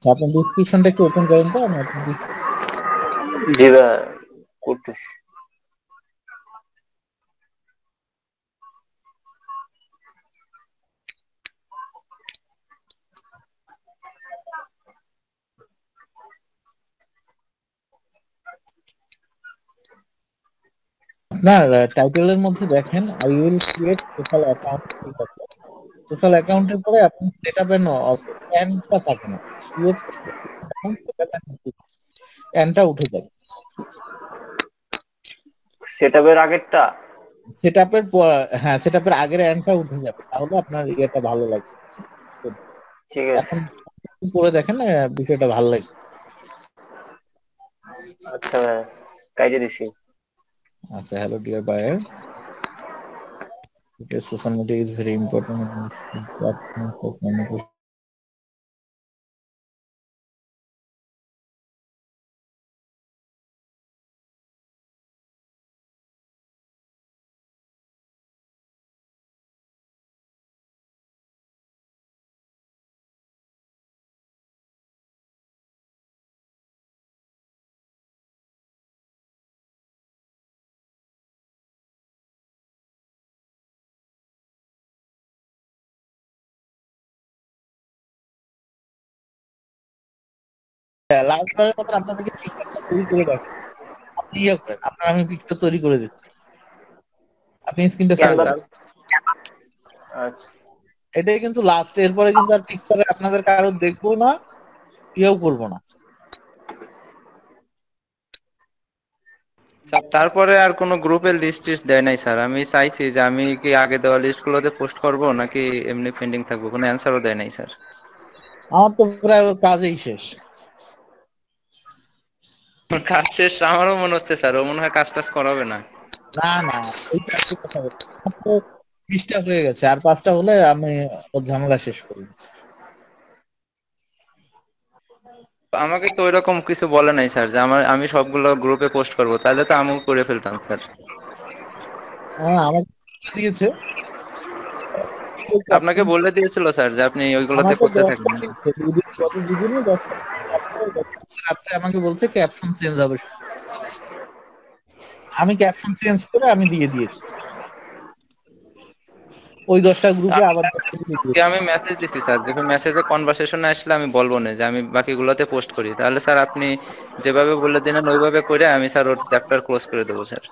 আপনার ডিসক্রিপশনটা একটু ওপেন করেন তো আমি আপনার জি ভাই, করতেছি। আপনার টাইটেলের মধ্যে দেখেন I will create social account, ঠিক আছে? সোশ্যাল অ্যাকাউন্টের পরে আপনি সেট আপ এন এন্ডটা থাকে না, ক্রিয়েট অ্যাকাউন্ট সেট আপ এন্ডটা উঠে যাবে। সেটআপের আগেরটা। সেট আপের হ্যাঁ, সেট আপের আগের এন্ডটা উঠে যাবে, তাহলে আপনার ইয়েটা ভালো লাগবে। ঠিক আছে। এখন করে দেখেন, বিষয়টা ভালো লাগবে। আচ্ছা ভাই, কাইটে দিছি। আচ্ছা, hello dear buyer, social media is very important. Last বারের মতন আপনাদেরকে পিকচারটা তৈরি করে দেখেন। আপনি ইয়ে করেন, আপনার আমি পিকচার তৈরি করে দিচ্ছি, আপনি স্ক্রিনটা ছেড়ে ক্যানভা। দেন। আচ্ছা। এটাই কিন্তু লাস্ট, এরপরে কিন্তু আর পিকচারে আপনাদের কারো দেখবো না, ইয়েও করবো না। স্যার তারপরে আর কোনো গ্রুপের লিস্ট টিস্ট দেয় নাই স্যার। আমি চাইছি যে আমি কি আগে দেওয়া লিস্ট গুলোতে পোস্ট করব নাকি এমনি পেন্ডিং থাকবো, কোনো অ্যান্সারও দেয় নাই স্যার। আমার তো প্রায় ওর কাজেই শেষ। কাজ শেষ আমারও মনে হচ্ছে স্যার, ও মনে হয় কাজ টাজ করাবে না। না না, ওই কাজের কথা বলছি না। আমার তো 20টা হয়ে গেছে, আর 5টা হলে আমি ওর ঝামেলা শেষ করি। আমাকে তো ওইরকম কিছু বলে নাই স্যার যে আমি সবগুলো গ্রুপে পোস্ট করব, তাহলে তো আমিও করে ফেলতাম স্যার। আমাকে দিয়েছে, আপনাকে বলে দিয়েছিল স্যার যে আপনি ওইগুলোতে আমাকে করতে 10টা থাকেন। দিয়েছে, গত দুদিনে 10টা। রাত্রে আমাকে বলছে ক্যাপশন চেঞ্জ হবে, আমি ক্যাপশন চেঞ্জ করে আমি দিয়ে দিয়েছি ওই 10টা গ্রুপে, আবার 10টা গ্রুপে কি দিয়েছি। আমি মেসেজ দিছি স্যার, দেখুন মেসেজে কনভারসেশনে আসলে আমি বলবো না যে আমি বাকিগুলোতে পোস্ট করি, তাহলে স্যার আপনি যেভাবে বলে দিলেন ওইভাবে করে আমি স্যার ওর চ্যাপ্টার ক্লোজ করে দেবো স্যার।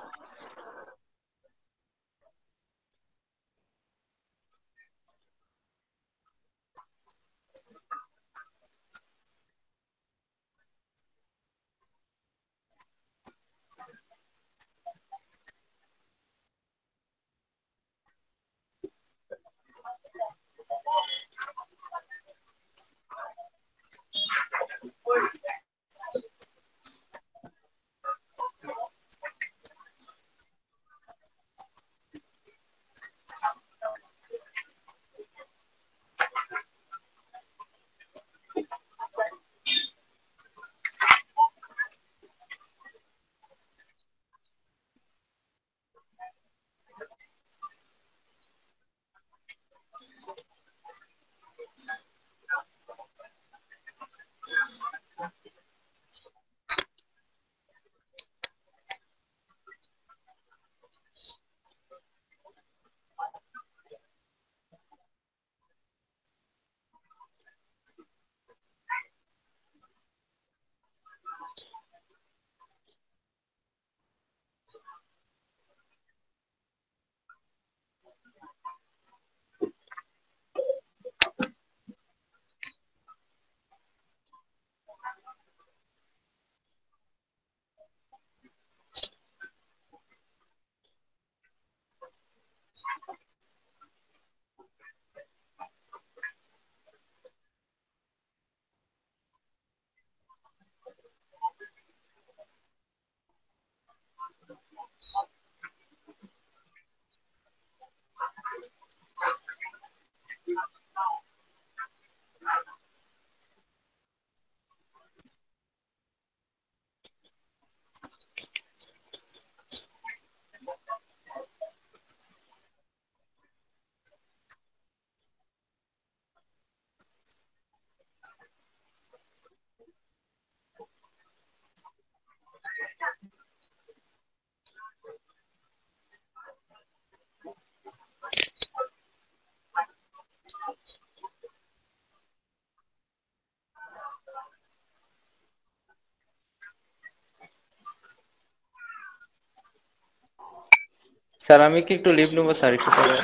স্যার আমি কি একটু লিভ নেবো স্যার একটু পরে?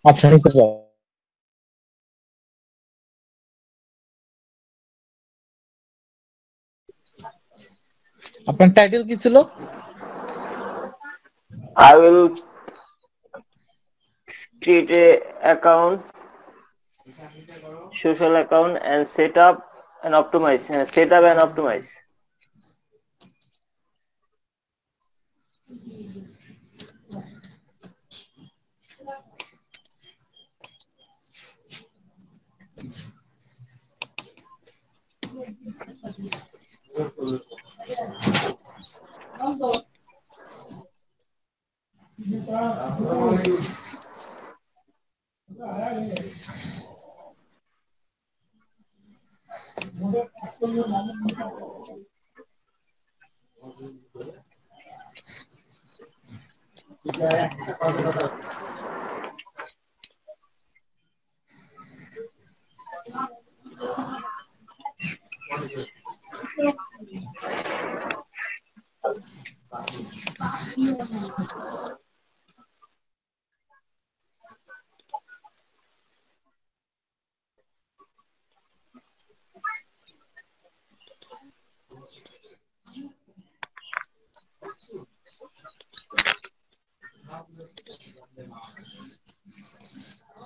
আচ্ছা, নিতে পারো। আপনার টাইটেল কি ছিল? I will create a account, social account, and set up and optimize. Set up and optimize.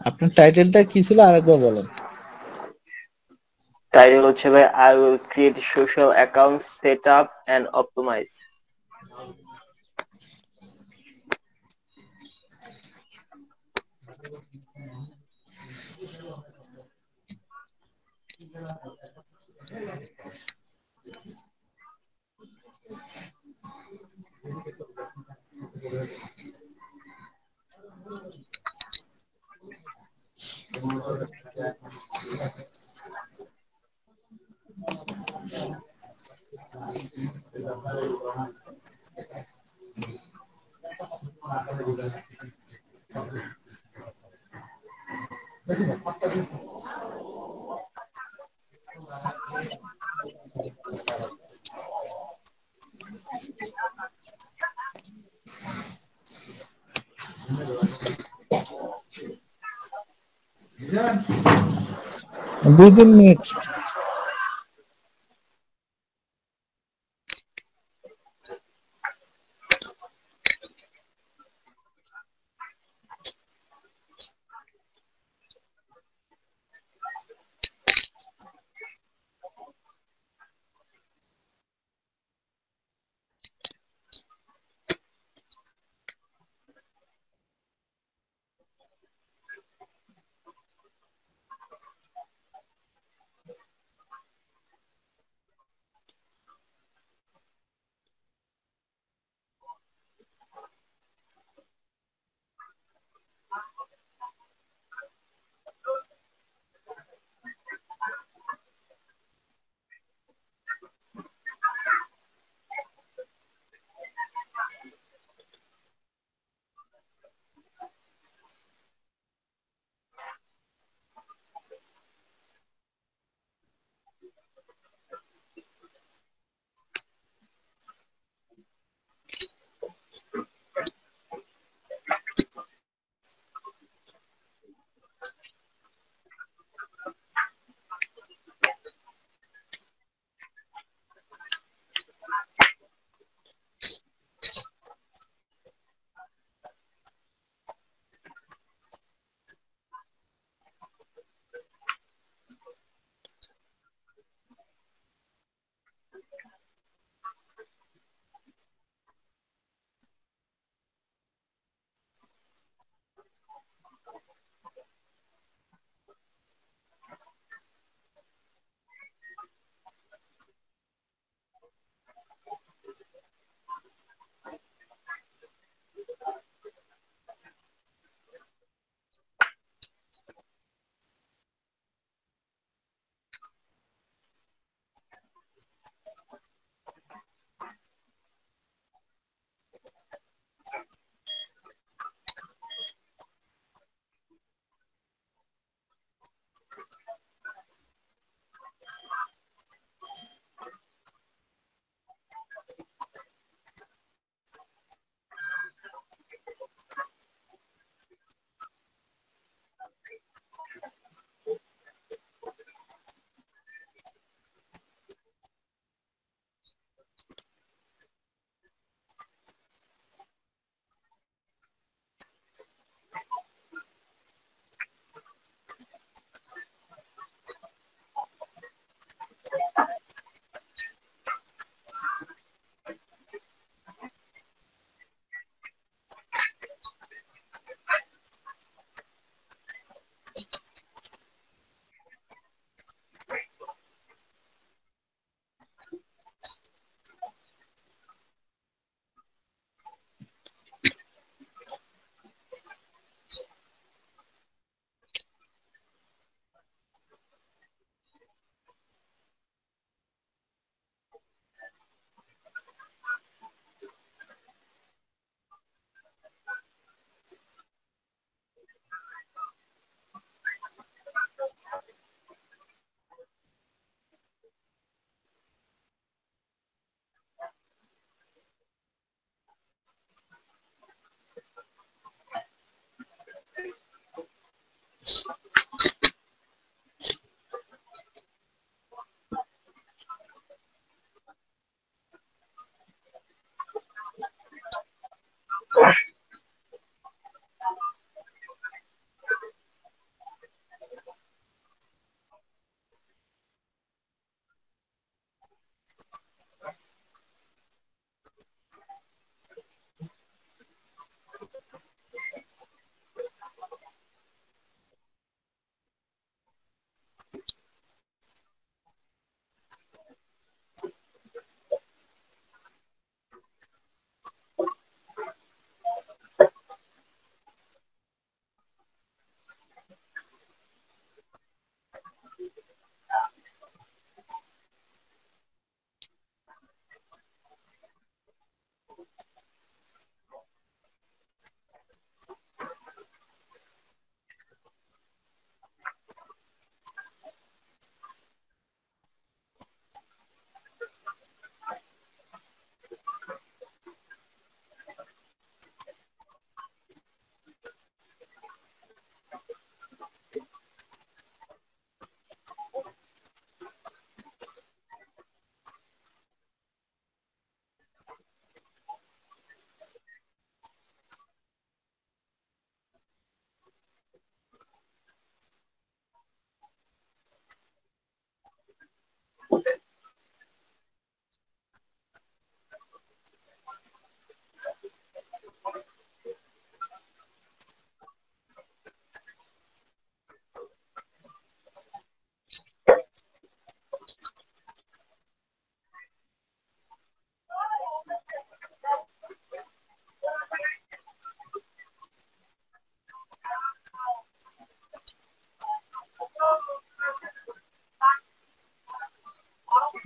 আপনার টাইটেলটা কি ছিল আরেকবার বলেন। টাইটেল হচ্ছে ভাই I will create social account, set up and optimize. দুই তিন মিনিট।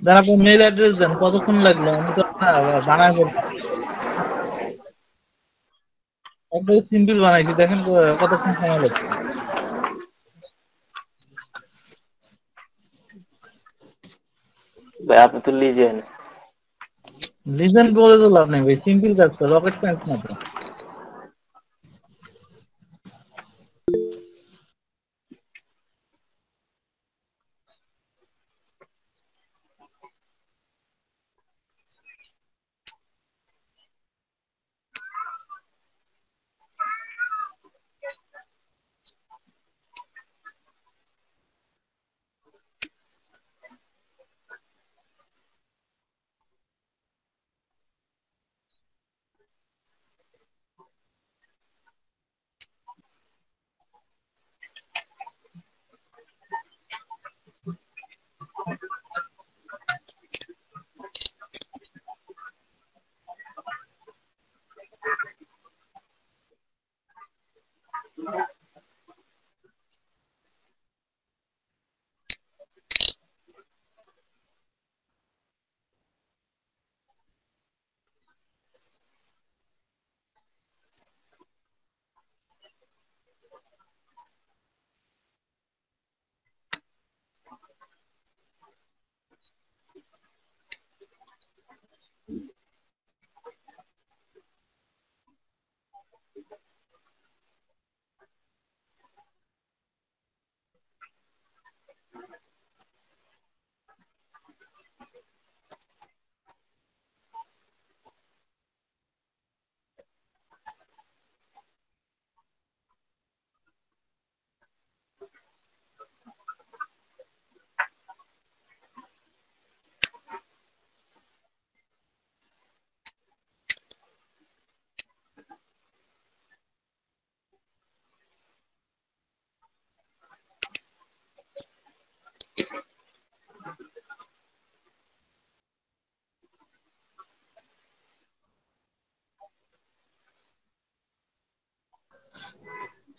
দেন আপনি মেইল অ্যাড্রেস দেন, কতক্ষণ লাগলো? আমি তো বানায় বললাম, একদম সিম্পল বানাইছি, দেখেন কতক্ষণ সময় লাগছে। ভাই আপনি তো লিজেন্ড। লিজেন্ড বলে তো লাভ নেই ভাই, সিম্পল কাজ তো, রকেট সায়েন্স না তো।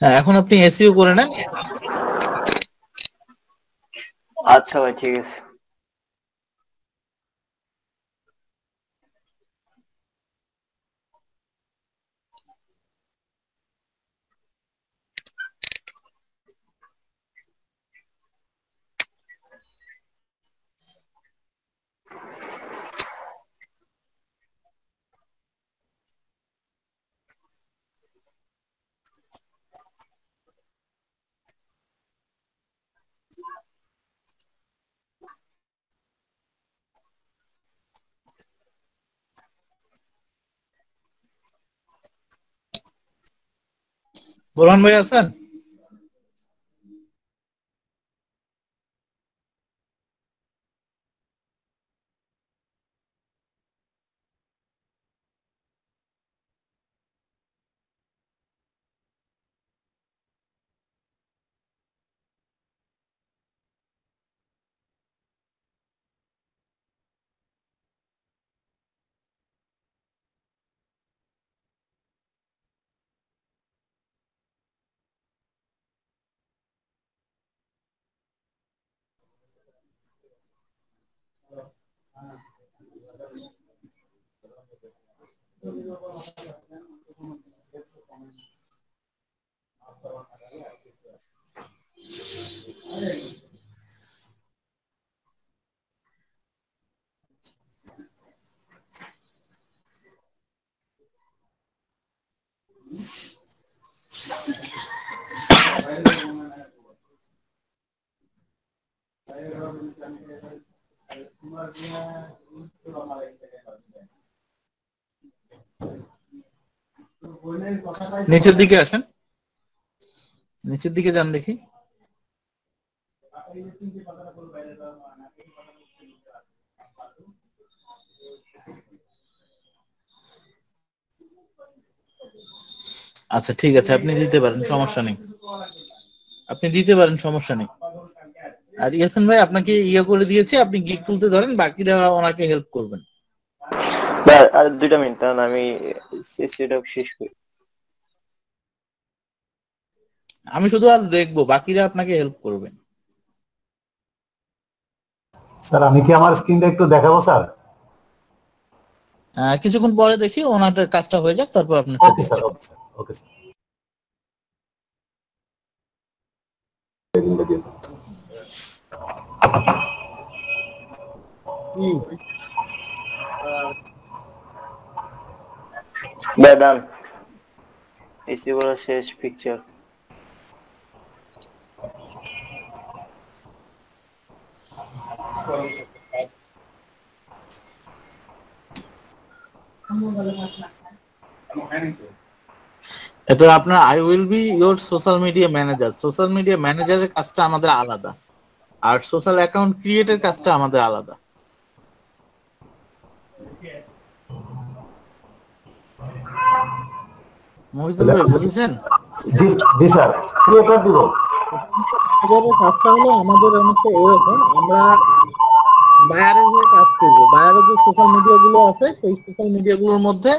হ্যাঁ, এখন আপনি এসইও করে নেন। আচ্ছা ভাই ঠিক আছে। বোরহান ভাই আছেন? নিচের দিকে আসেন, নিচের দিকে যান দেখি। আচ্ছা ঠিক আছে, আপনি দিতে পারেন, সমস্যা নেই, আপনি দিতে পারেন, সমস্যা নেই। আর ইয়াসিন ভাই আপনাকে ইয়ে করে দিয়েছে, আপনি গিগ তুলতে ধরেন, বাকিরা ওনাকে হেল্প করবেন। ভাই আর 2 মিনিট তাহলে আমি সেটা শেষ করি। আমি শুধু আজ দেখবো, বাকিরা আপনাকে হেল্প করবেন। স্যার আমি কি আমার স্ক্রিনটা একটু দেখাবো স্যার? কিছুক্ষণ পরে দেখি ওনাটার কাজটা হয়ে যাক, তারপর আপনার okay sir, okay sir, okay sir. Done AC করা শেষ পিকচার। এটা আপনার I will be your social media manager. Social media ম্যানেজারের কাজটা আমাদের আলাদা, আর সোশ্যাল অ্যাকাউন্ট ক্রিয়েটের কাজটা আমাদের আলাদা। মহিদুল ভাই বুঝেছেন? জি স্যার, ক্রিয়েটর দিব। আমাদের কাজটা হলো আমাদের অনেকটা এরকম, আমরা বায়ারের হয়ে কাজ করবো। বায়ারের যে সোশ্যাল মিডিয়া গুলো আছে সেই সোশ্যাল মিডিয়া গুলোর মধ্যে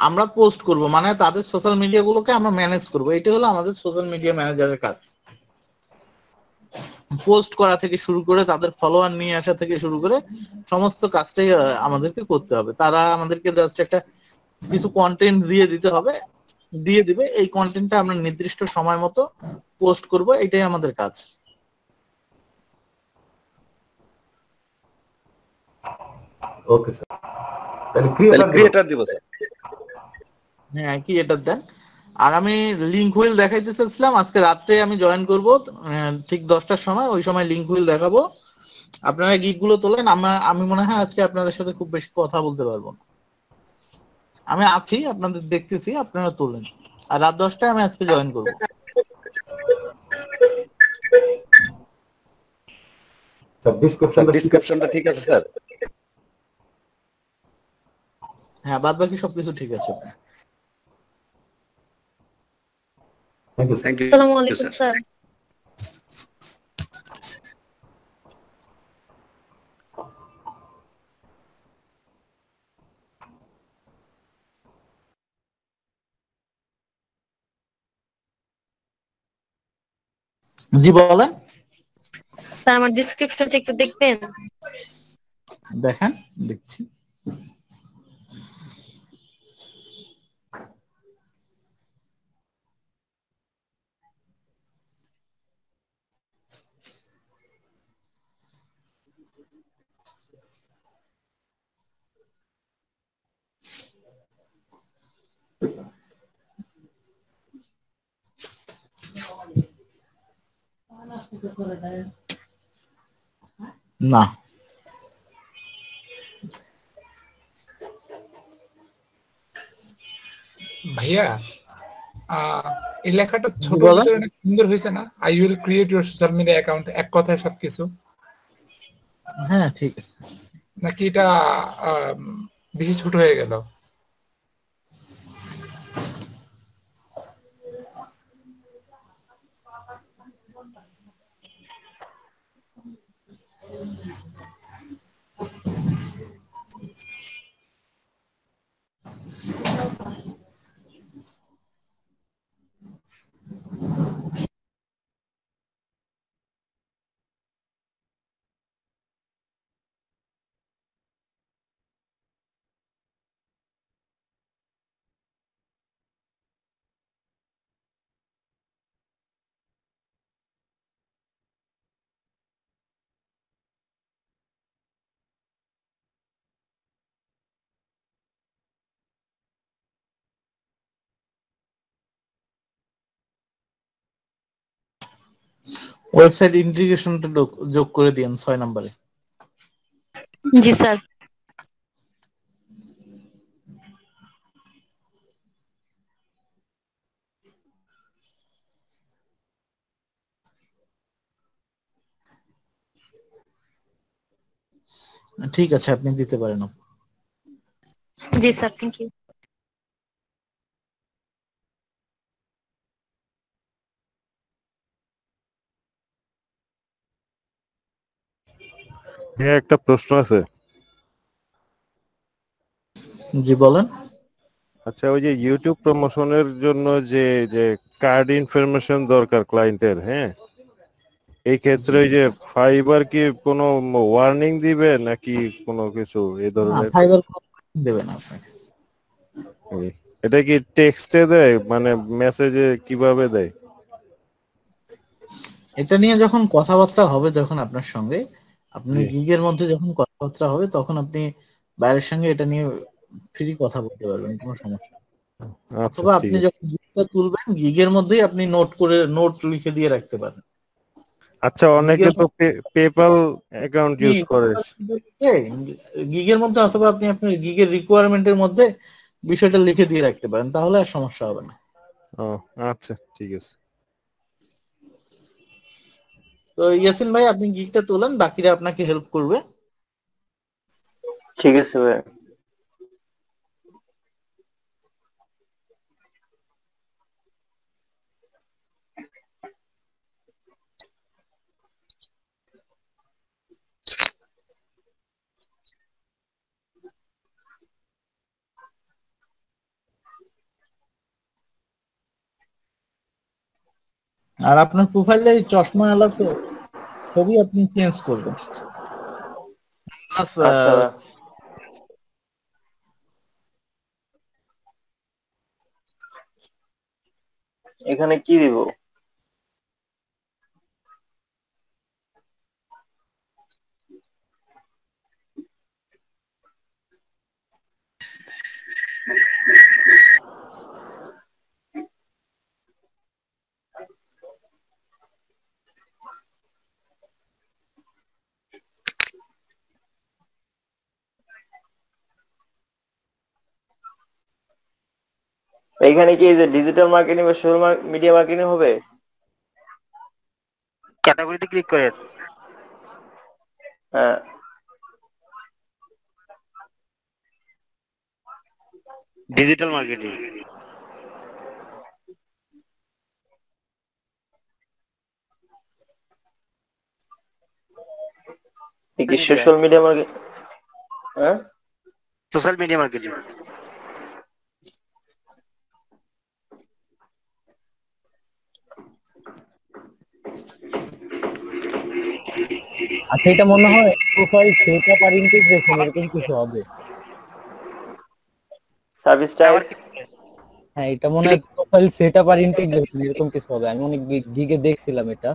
আমরা পোস্ট করব, মানে তাদের সোশ্যাল মিডিয়া গুলোকে আমরা ম্যানেজ করব। এটা হলো আমাদের সোশ্যাল মিডিয়া ম্যানেজারের কাজ। পোস্ট করা থেকে শুরু করে তাদের ফলোয়ার নিয়ে আসা থেকে শুরু করে সমস্ত কাজটাই আমাদেরকে করতে হবে। তারা আমাদেরকে জাস্ট একটা কিছু কন্টেন্ট দিয়ে দিতে হবে, দিয়ে দিবে। এই কন্টেন্টটা আমরা নির্দিষ্ট সময় মতো পোস্ট করব, এটাই আমাদের কাজ। ওকে স্যার, তাহলে ক্রিয়েটর দিব স্যার। হ্যাঁ, কি এটা দেন। আর আমি লিংক হুইল দেখাইতে চাচ্ছিলাম, আজকে রাত্রে আমি জয়েন করব ঠিক 10টার সময়, ওই সময় লিংক হুইল দেখাবো। আপনারা গিগ গুলো তোলেন। আমি মনে হয় আজকে আপনাদের সাথে খুব বেশি কথা বলতে পারবো না। আমি আছি, আপনাদের দেখতেছি, আপনারা তোলেন। আর রাত 10টায় আমি আজকে জয়েন করব। স্যার ডিসক্রিপশনটা ঠিক আছে স্যার? হ্যাঁ, বাদ বাকি সবকিছু ঠিক আছে। Thank you sir. আসসালামু আলাইকুম স্যার। জি বলেন। স্যার আমার ডেসক্রিপশনটা একটু দেখবেন? দেখেন, দেখছি। না, ভাইয়া এই লেখাটা ছোট বলেন। ভিতরে অনেক সুন্দর হয়েছে না? I will create your social media account, এক কথায় সবকিছু। হ্যাঁ ঠিক আছে। নাকি এটা বেশি ছোট হয়ে গেল? ওয়েবসাইট ইন্টিগ্রেশনটা যোগ করে দিন 6 নম্বরে। জি স্যার। ঠিক আছে, আপনি দিতে পারেন। জি স্যার, থ্যাংক ইউ। হ্যাঁ, একটা প্রশ্ন আছে। জি বলেন। আচ্ছা, ওই যে ইউটিউব প্রমোশনের জন্য যে যে কার্ড ইনফরমেশন দরকার ক্লায়েন্টের, হ্যাঁ, এই ক্ষেত্রে ওই যে ফাইবার কি কোনো ওয়ার্নিং দিবে নাকি কোনো কিছু এই না, ধরনের? ফাইবার দেবে না আপনাকে। এই, এটা কি টেক্সটে দেয় মানে মেসেজে কিভাবে দেয়? এটা নিয়ে যখন কথাবার্তা হবে যখন আপনার সঙ্গে, আপনি জি। গিগের মধ্যে যখন কথাবার্তা হবে তখন আপনি বাইরের সঙ্গে এটা নিয়ে ফ্রি কথা বলতে পারবেন, কোনো সমস্যা নেই। আচ্ছা অথবা ঠিক আপনি আছে। যখন গিগটা তুলবেন গিগের মধ্যেই আপনি নোট লিখে দিয়ে রাখতে পারেন। আচ্ছা অনেকে গিগের তো পেপাল অ্যাকাউন্ট ইউজ করে। গিগের মধ্যে অথবা আপনি আপনার গিগের রিকোয়ারমেন্টের মধ্যে বিষয়টা লিখে দিয়ে রাখতে পারেন, তাহলে আর সমস্যা হবে না। ও আচ্ছা ঠিক আছে। তো ইয়াসিন ভাই আপনি গিগটা তোলেন, বাকিরা আপনাকে হেল্প করবে। ঠিক আছে ভাই। আর আপনার প্রোফাইলে চশমা আলা ছবি আপনি চেঞ্জ করবেন। প্লাস আচ্ছা ভাই। এখানে কি দিব? এইখানে কি এই যে ডিজিটাল মার্কেটিং বা সোশ্যাল মিডিয়া মার্কেটিং হবে? ক্যাটাগরিতে ক্লিক করেন, হ্যাঁ। Digital marketing. কি সোশ্যাল মিডিয়া মার্কেটিং? হ্যাঁ, সোশ্যাল মিডিয়া মার্কেটিং। আচ্ছা, এটা মনে হয় প্রোফাইল সেটআপ আর ইন্টিগ্রেশন এরকম কিছু হবে। Service type. হ্যাঁ, এটা মনে হয় প্রোফাইল সেটআপ আর ইন্টিগ্রেশন এরকম কিছু হবে। আমি অনেক গিগে দেখছিলাম এটা।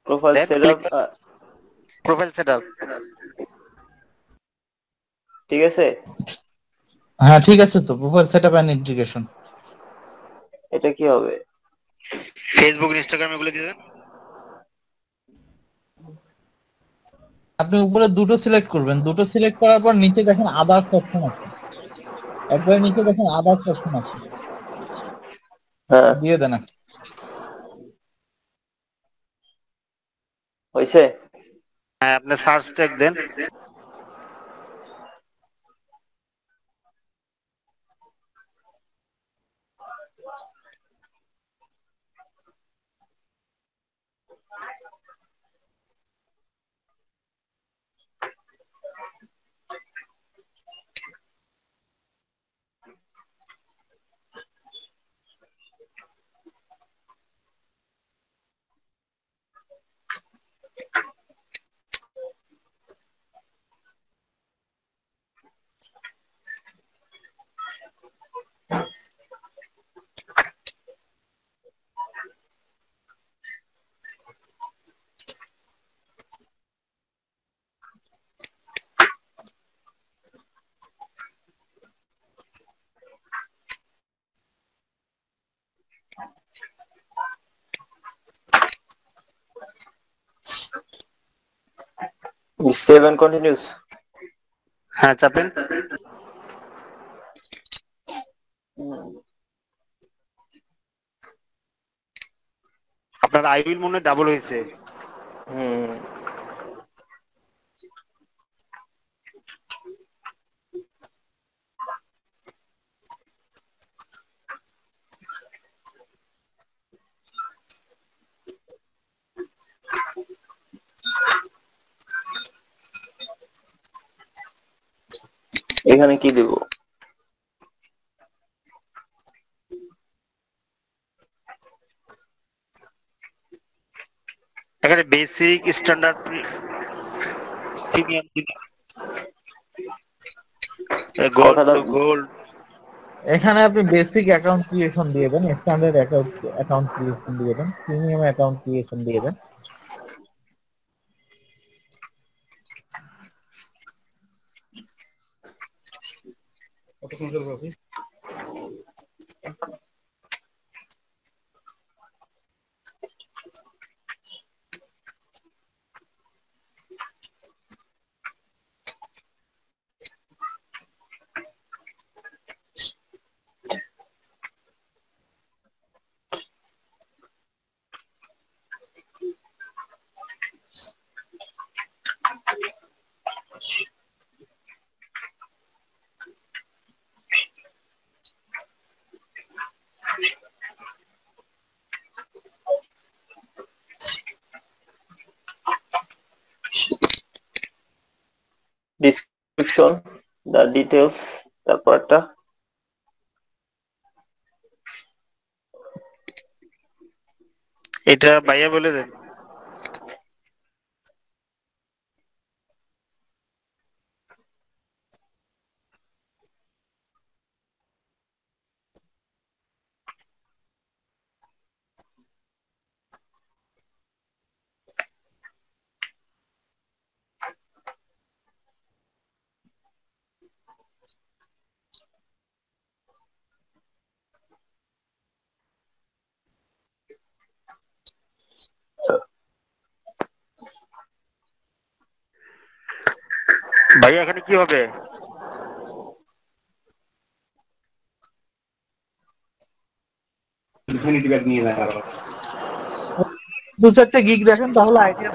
প্রোফাইল দেন সেটআপ। Profile setup. ঠিক আছে। হ্যাঁ ঠিক আছে, তো প্রোফাইল সেটআপ এন্ড ইন্টিগ্রেশন এটা কি হবে? ফেসবুক ইনস্টাগ্রাম এগুলো দিবেন। আপনি উপরে দুটো সিলেক্ট করবেন, দুটো সিলেক্ট করার পর নিচে দেখেন আদার্স অপশন আছে, একবার নিচে দেখেন আদার্স অপশন আছে, হ্যাঁ, দিয়ে দেন একটা। হইছে। হ্যাঁ আপনি সার্চ ট্যাগ দেন। Save and continues. হ্যাঁ চাপেন। আপনার আই উইল মনে হয় ডাবল হয়েছে। হুম। এখানে কি দেব? বেসিক স্ট্যান্ডার্ড প্রিমিয়াম গোল্ড কথাটা গোল্ড এখানে আপনি বেসিক অ্যাকাউন্ট ক্রিয়েশন দিয়ে দেন, স্ট্যান্ডার্ড অ্যাকাউন্ট ক্রিয়েশন দিয়ে দেন, প্রিমিয়াম অ্যাকাউন্ট ক্রিয়েশন দিয়ে দেন। ডিসক্রিপশন, দ্য ডিটেলস, তারপরটা এটা ভাইয়া বলে দেন। ভাইয়া এখানে কি হবে? দু চারটে গিগ দেখেন তাহলে আইডিয়া।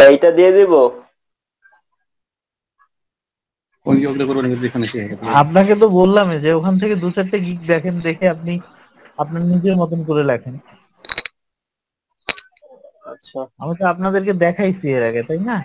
এইটা দিয়ে দিব। আপনাকে তো বললাম যে ওখান থেকে দু চারটে গিগ দেখেন, দেখে আপনি আপনার নিজের মতন করে লেখেন। আচ্ছা, আমি তো আপনাদেরকে দেখাইছি এর আগে, তাই না?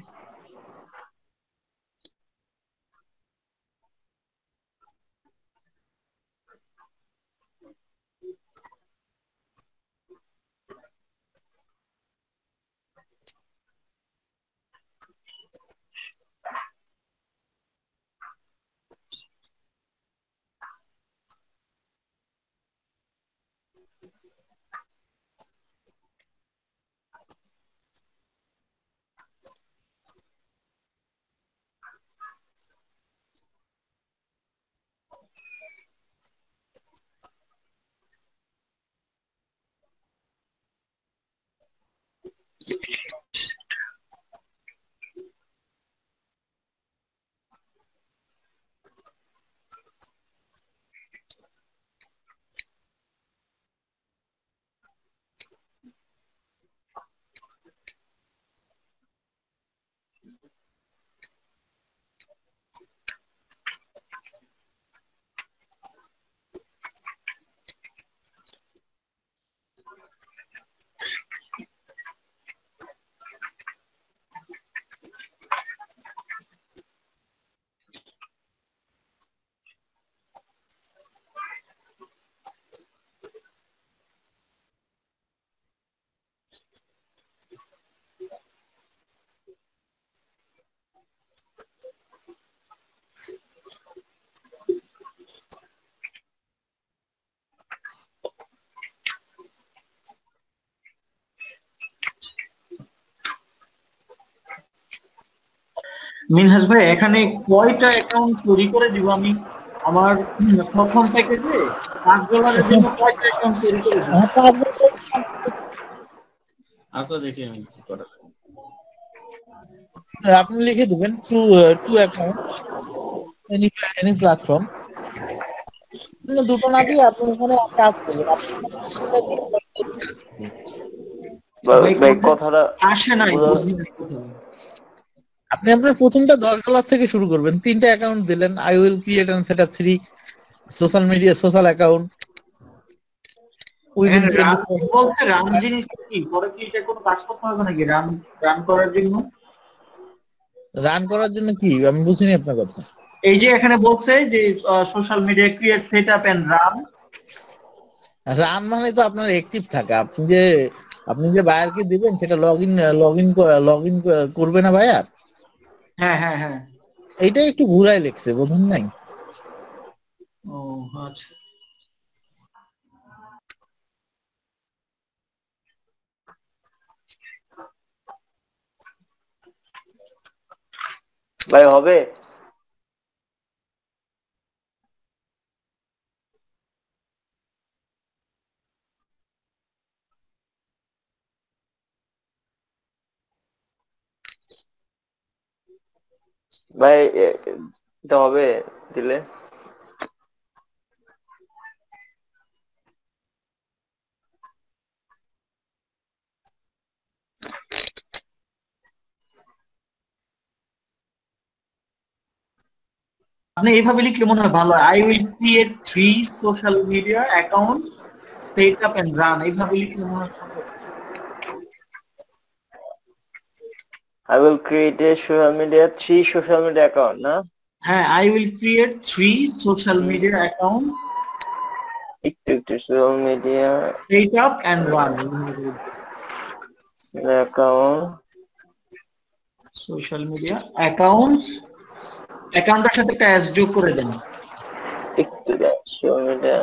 মিনহাজ ভাই এখানে কয়টা অ্যাকাউন্ট তৈরি করে দিব আমি আমার প্রথম প্যাকেজে $5 জন্য কয়টা অ্যাকাউন্ট তৈরি করে দিন? আচ্ছা দেখি আমি কি করা যায়। আপনি লিখে দিবেন টু অ্যাকাউন্ট এনি প্ল্যাটফর্ম, দুটো না দিয়ে আপনি এখানে কাজ করবেন। ভাই কথাটা আসে নাই, আপনি আপনার প্রথমটা $10 থেকে শুরু করবেন। 3টা অ্যাকাউন্ট দিলেন, I will create and set up 3 social media social account within 24 বলতে রান জিনিসটা কি? পরে কি এটা কোনো কাজ করতে হবে নাকি রান করার জন্য? রান করার জন্য কি আমি বুঝিনি আপনার কথা। এই যে এখানে বলছে যে social media create setup and run মানে তো আপনার অ্যাক্টিভ থাকা। আপনি যে বায়ারকে দিবেন সেটা লগইন করবে না বায়ার? হ্যাঁ হ্যাঁ হ্যাঁ, এইটা একটু ঘুরাই লিখছে, বোঝেন নাই? ও আচ্ছা। ভাই হবে? ভাই এটা হবে দিলে? আপনি এইভাবে লিখলে মনে হয় ভালো হয়। I will create 3 social media account setup and run, এইভাবে লিখলে মনে হয় ভালো। I will create a social media 3 social media account না? হ্যাঁ, I will create 3 social media account একটু social media setup and run, account social media অ্যাকাউন্টের সাথে একটা অ্যাস যোগ করে দেন। একটু social media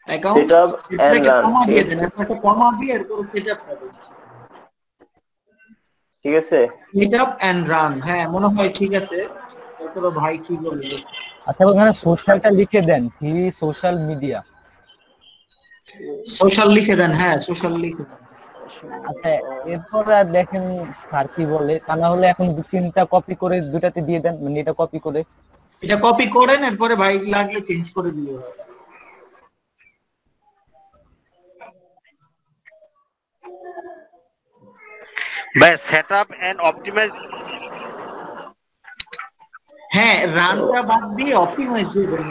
account setup and run কমা দিয়ে দেন, একটা কমা দিয়ে এরপর সেটআপ করবেন। ঠিক আছে? সেটআপ এন্ড রান, হ্যাঁ মনে হয় ঠিক আছে। তারপরে ভাই কি বলবে? আচ্ছা ওখানে সোশ্যালটা লিখে দেন, কি সোশ্যাল মিডিয়া সোশ্যাল লিখে দেন, হ্যাঁ সোশ্যাল লিখে দেন। আচ্ছা এরপর আর দেখেন স্যার কি বলে, তা না হলে এখন 2-3টা কপি করে দুটাতে দিয়ে দেন, মানে এটা কপি করে। এটা কপি করেন, এরপরে ভাই লাগলে চেঞ্জ করে দিলে হবে। ভাই সেটআপ এন্ড অপটিমাইজ, হ্যাঁ রানটা বাদ দিয়ে অপটিমাইজ দিয়ে দেন।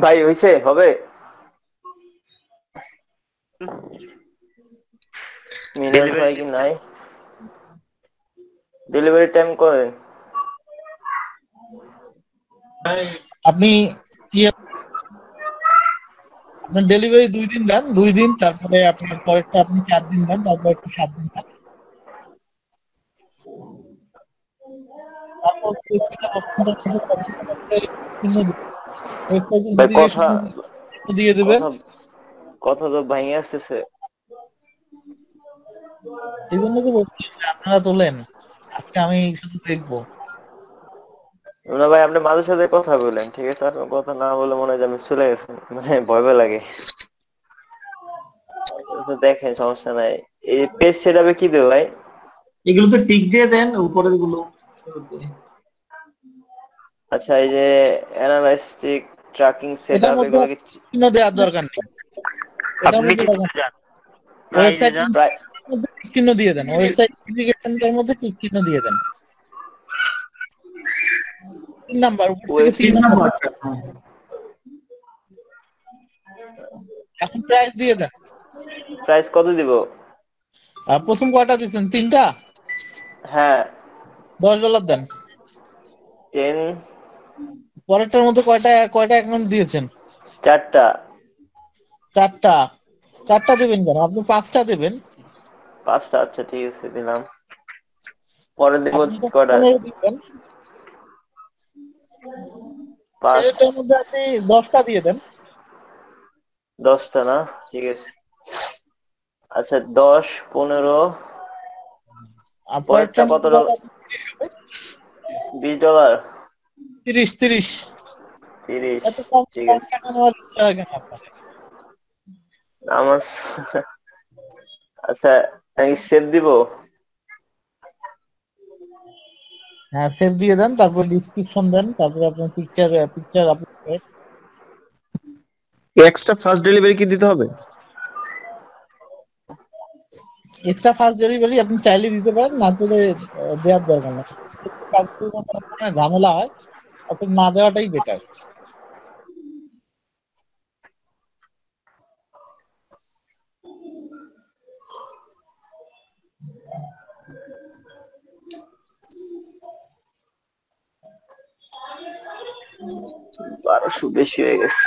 ভাই হইছে? হবে? মিনাজ ভাই কি নাই? ডেলিভারি টাইম করেন। আপনি কি আপনার ডেলিভারি 2 দিন দেন, 2 দিন, তারপরে আপনার পরেরটা আপনি 4 দিন দেন, তারপর একটু 7 দিন দেন। তারপর ভাই কথা দিয়ে দেবেন। কথা তো ভাঙে আসতেছে। এই জন্য তো বলছি আপনারা তোলেন, আজকে আমি শুধু দেখবো। না ভাই আপনি মাঝে সাথে কথা বলেন, ঠিক আছে? আপনার কথা না বলে মনে হয় যে আমি চলে গেছি, মানে ভয় লাগে। দেখেন সমস্যা নাই। এই পেজ সেটআপে কি দেব ভাই? এগুলো তো টিক দিয়ে দেন উপরের গুলো। আচ্ছা এই যে অ্যানালাইস্টিক ট্র্যাকিং সেটআপ এগুলো কি চিহ্ন দেওয়ার দরকার নেই। আপনি কি যান ওয়েবসাইট চিহ্ন দিয়ে দেন, ওয়েবসাইট অ্যাপ্লিকেশনটার মধ্যে টিক চিহ্ন দিয়ে দেন। 3 নাম্বার উপর থেকে 3 নাম্বার এখন প্রাইস দিয়ে দেন। প্রাইস কত দিব? প্রথম কয়টা দিচ্ছেন? 3টা? হ্যাঁ। $10 দেন। 10। পরেরটার মধ্যে কয়টা অ্যাকাউন্ট দিয়েছেন? 4টা। 4টা দেবেন কেন? আপনি 5টা দেবেন। 5টা, আচ্ছা ঠিক আছে দিলাম। পরে দেব আপনি কয়টা? 15 দিবেন। 5। সেটার মধ্যে আপনি 10টা দিয়ে দেন। 10টা না, ঠিক আছে। আচ্ছা 10, 15। আর পরেরটা পরেরটার কত মধ্যে ডলার? $20। 30। 30, এত কম ঠিক কম আছে। টাকা নেওয়ার ইচ্ছা হয় কেন আপনার? আমার আচ্ছা আমি সেভ দিব। হ্যাঁ, সেভ দিয়ে দেন, তারপর ডিসক্রিপশন দেন, তারপর আপনার পিকচার আপলোড করেন। এক্সট্রা ফার্স্ট ডেলিভারি কি দিতে হবে? এক্সট্রা ফাস্ট ডেলিভারি আপনি চাইলে দিতে পারেন, না চাইলে দেওয়ার দরকার নেই। ঝামেলা হয়, অর্থাৎ না দেওয়াটাই বেটার। $1200 বেশি হয়ে গেছে।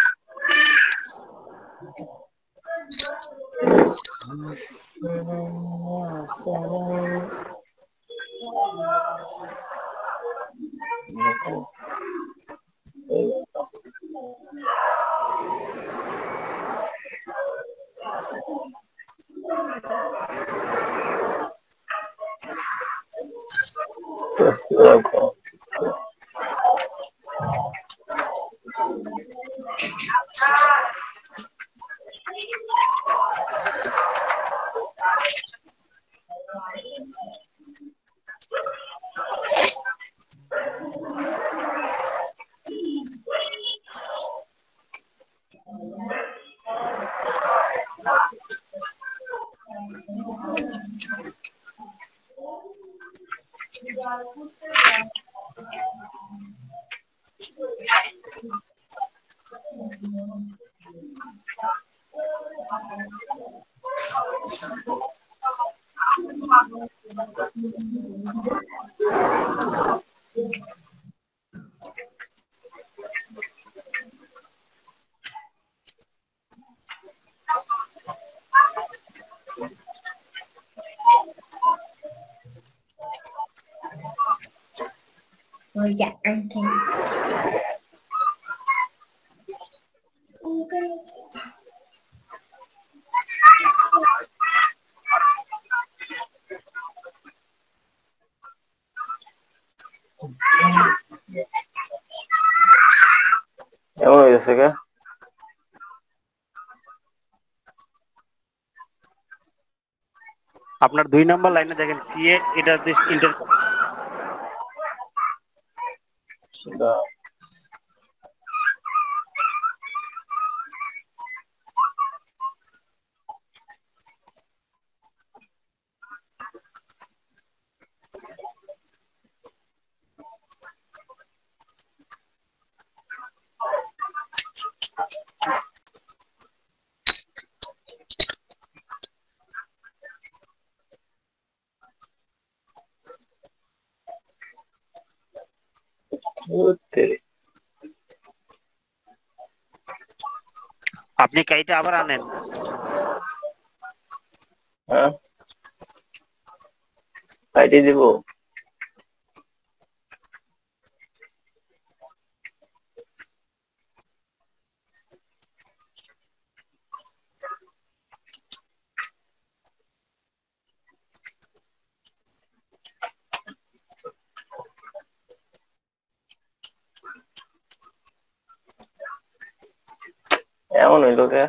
Dạ ăn kem. এমন হয়ে গেছে কে? আপনার 2 নাম্বার লাইনে দেখেন ক্রিয়েট এটা ইন্টার আপনি কাইটা আবার আনেন। হ্যাঁ কাইটে দিব। এমন হইলো কে?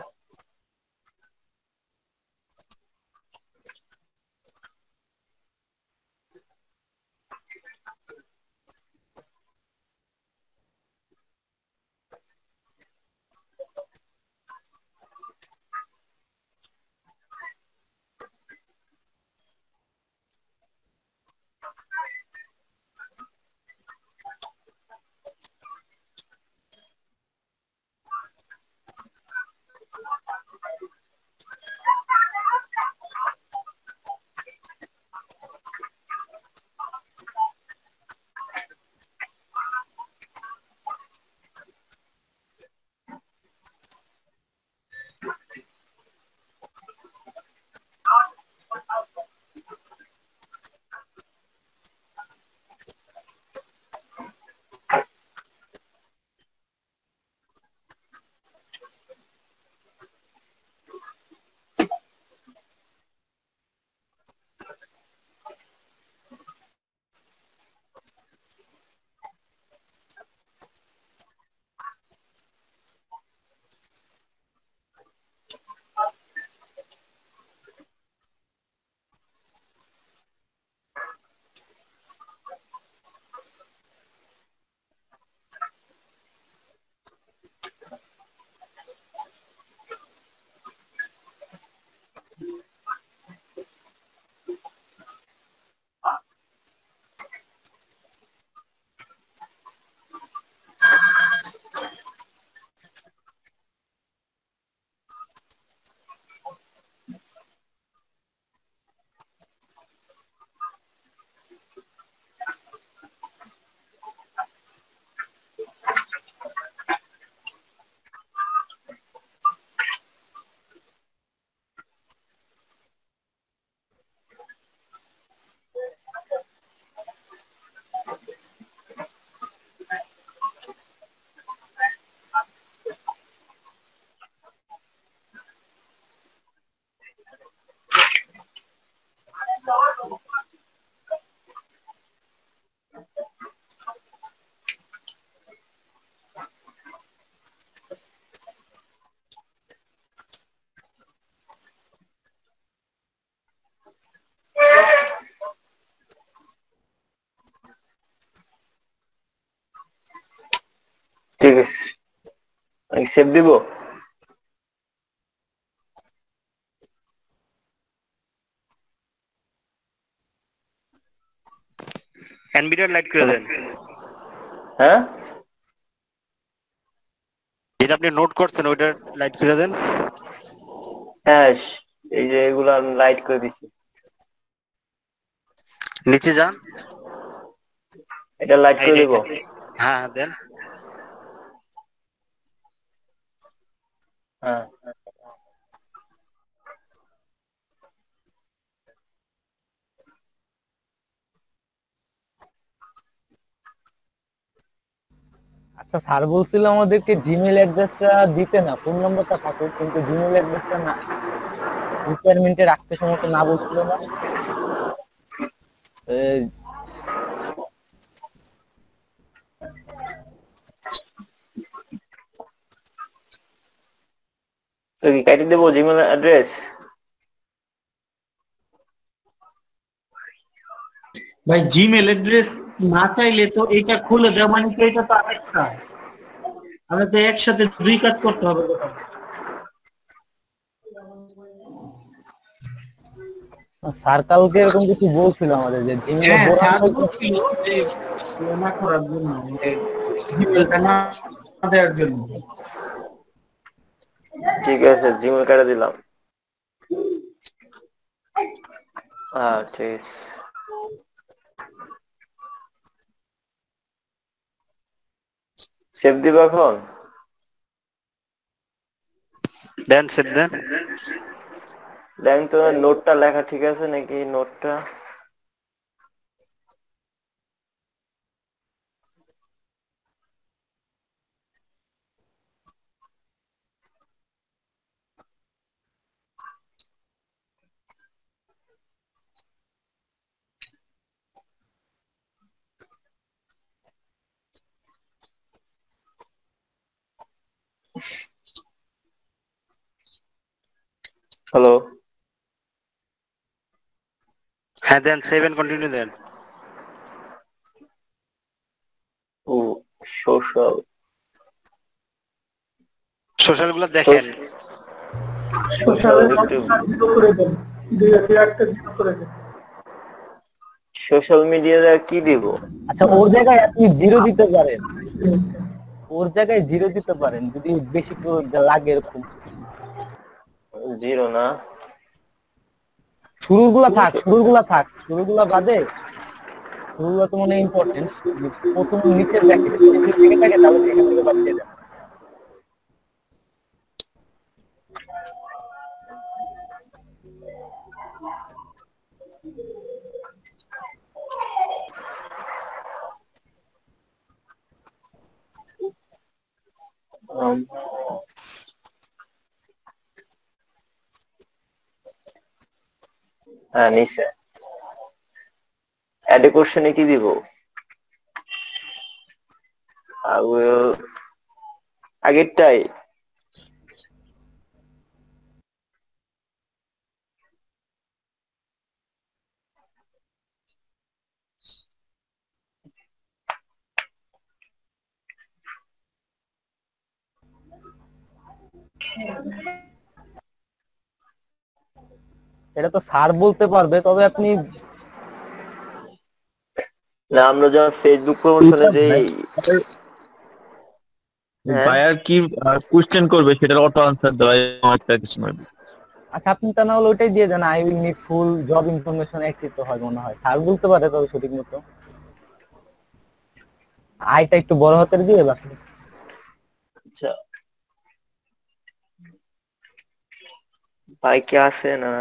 ঠিক আছে, আমি সেভ দিব। এনভিডিআর লাইট করে দেন। হ্যাঁ, যেটা আপনি নোট করছেন ওইটা লাইট করে দেন। হ্যাঁ, এই যে এগুলো আমি লাইট করে দিছি। নিচে যান, এটা লাইট করে দিব। হ্যাঁ দেন। হ্যাঁ, আচ্ছা স্যার বলছিল আমাদেরকে জিমেল অ্যাড্রেসটা দিতে না, ফোন নাম্বারটা থাকুক, কিন্তু জিমেল অ্যাড্রেসটা না রিকোয়ারমেন্টে রাখতে সমস্ত না বলছিল না? তো কি কেটে দেবো জিমেল অ্যাড্রেস? ভাই জিমেল অ্যাড্রেস না চাইলে তো এটা খুলে দেওয়া মানে তো এটা তো আরেকটা, আমরা তো একসাথে দুই কাজ করতে হবে। স্যার কালকে এরকম কিছু বলছিল আমাদের যে জিমেলে বলছিল যে না করার জন্য, জিমেলটা না দেওয়ার জন্য। ঠিক আছে, জিমেল কেটে দিলাম। হ্যাঁ ঠিক আছে। সেভ দিব এখন? দেন, সেভ দেন। দেন তো নোটটা লেখা ঠিক আছে নাকি? নোটটা হ্যালো, হ্যাঁ দেন, সেভ এন্ড কন্টিনিউ দেন। ও সোশ্যাল, সোশ্যাল গুলো দেখেন। সোশ্যাল মিডিয়াতে কি দিব? আচ্ছা ওর জায়গায় আপনি জিরো দিতে পারেন, ওর জায়গায় জিরো দিতে পারেন যদি বেশি লাগে এরকম। জিরো না, শুরুগুলা থাক, শুরুগুলা বাদে, শুরুগুলা তো মনে ইম্পর্টেন্ট। প্রথম নিচের দেখে থেকে থাকে তাহলে সেখান থেকে বাদ দিয়ে দেন। হ্যাঁ নিচে অ্যাড কোশ্চেনে কি দিব? আগেরটাই। এটা তো স্যার বলতে পারবে, তবে আপনি না, আমরা যখন ফেসবুক প্রমোশনে যে বায়ার কি কোশ্চেন করবে সেটার অটো আনসার দেওয়া একটা কিছু নয়। আচ্ছা আপনি তা না হলে ওইটাই দিয়ে দেন, I will need full job information. একই তো হয় মনে হয়, স্যার বলতে পারে তবে সঠিক মতো। আইটা একটু বড় হাতের দিয়ে বাকি। আচ্ছা ভাই কে আছে না?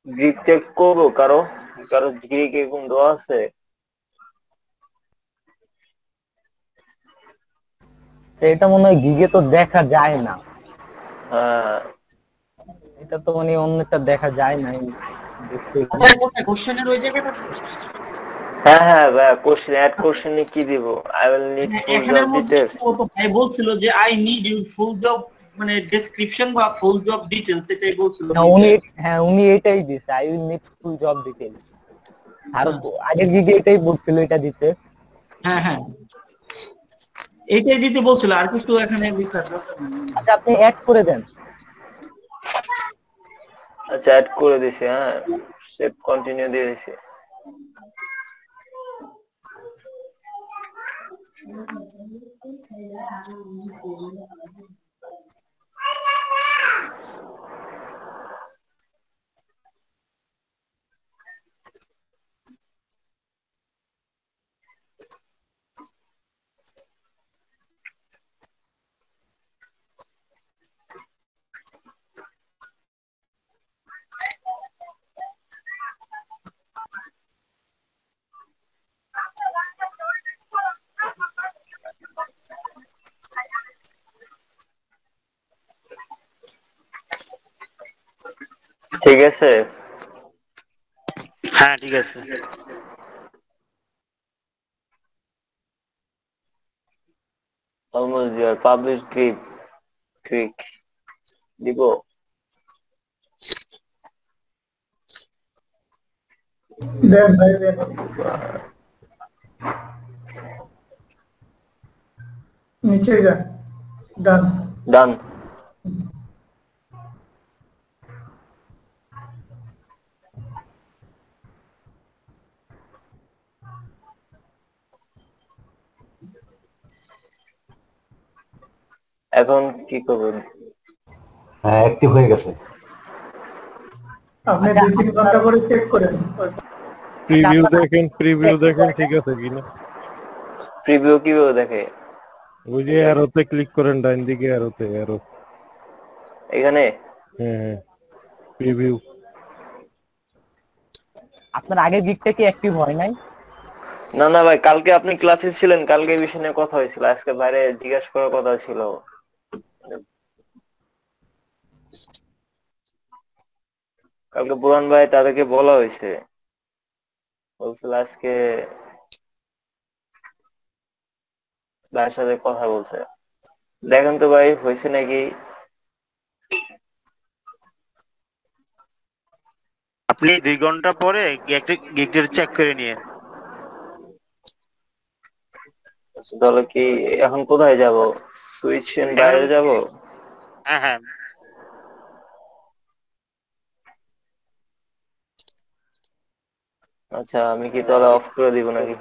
গ্রিক চেক করবো? কারো গ্রিক এরকম দেওয়া আছে? এটা মনে হয় গিগে তো দেখা যায় না। হ্যাঁ, এটা তো মানে অন্যটা দেখা যায় না। কোশ্চেনের ওই জায়গাটা হ্যাঁ হ্যাঁ ভাই, কোশ্চেন অ্যাড কোশ্চেনে কি দিব? আই উইল নিড ফুল এখানের জব মধ্যে ডিটেইলস। তো ভাই বলছিল যে I need you full job মানে ডেসক্রিপশন বা ফুল জব ডিটেইলস, এটাই বলছিল না উনি, হ্যাঁ উনি এটাই দিছে, I will need full job details. আর আগের গিগে এটাই বলছিল এটা দিতে। হ্যাঁ হ্যাঁ এইটাই দিতে বলছিল, আর কিছু এখানে বিচার দরকার নেই। আচ্ছা আপনি অ্যাড করে দেন। আচ্ছা অ্যাড করে দিছি, হ্যাঁ সেভ কন্টিনিউ দিয়ে দিছি। ঠিক আছে, হ্যাঁ ঠিক আছে। Almost your publish grip trick দিব। দেন ভাই দেন, নিচে যান, ডান। ডান। এখন কি করবেন? হ্যাঁ অ্যাক্টিভ হয়ে গেছে। আপনি 2-3 ঘন্টা করে চেক করেন। প্রিভিউ দেখেন, প্রিভিউ দেখেন ঠিক আছে কিনা। প্রিভিউ কিভাবে দেখে? ওই যে অ্যারোতে ক্লিক করেন, ডান দিকে অ্যারোতে, অ্যারো এখানে। হ্যাঁ হ্যাঁ প্রিভিউ। আপনার আগের গিগটা কি অ্যাক্টিভ হয় নাই? না না ভাই, কালকে আপনি ক্লাসে ছিলেন, কালকে এই বিষয় নিয়ে কথা হয়েছিল, আজকে বাইরে জিজ্ঞাসা করার কথা ছিল। কালকে বুরান ভাই তাদেরকে বলা হয়েছে, বলছিল আজকে ভাইয়ের সাথে কথা বলছে। দেখেন তো ভাই হয়েছে নাকি। আপনি 2 ঘন্টা পরে গিগটা চেক করে নিয়ে। তাহলে কি এখন কোথায় যাব? সুইচ বাইরে যাব? হ্যাঁ হ্যাঁ আচ্ছা আমি কি তাহলে অফ করে দিব নাকি?